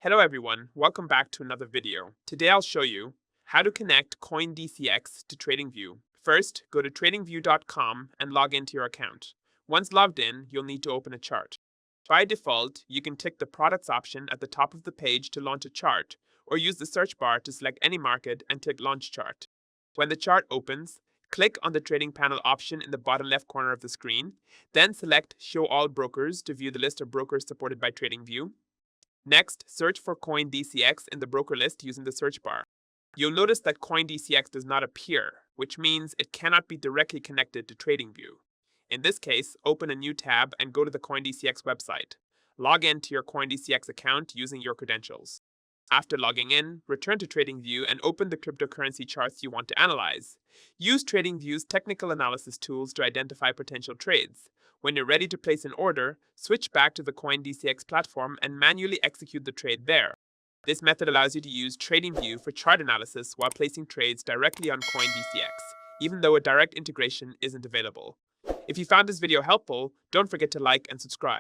Hello everyone, welcome back to another video. Today I'll show you how to connect CoinDCX to TradingView. First, go to tradingview.com and log into your account. Once logged in, you'll need to open a chart. By default, you can tick the products option at the top of the page to launch a chart, or use the search bar to select any market and tick Launch Chart. When the chart opens, click on the trading panel option in the bottom left corner of the screen, then select Show All Brokers to view the list of brokers supported by TradingView. Next, search for CoinDCX in the broker list using the search bar. You'll notice that CoinDCX does not appear, which means it cannot be directly connected to TradingView. In this case, open a new tab and go to the CoinDCX website. Log in to your CoinDCX account using your credentials. After logging in, return to TradingView and open the cryptocurrency charts you want to analyze. Use TradingView's technical analysis tools to identify potential trades. When you're ready to place an order, switch back to the CoinDCX platform and manually execute the trade there. This method allows you to use TradingView for chart analysis while placing trades directly on CoinDCX, even though a direct integration isn't available. If you found this video helpful, don't forget to like and subscribe.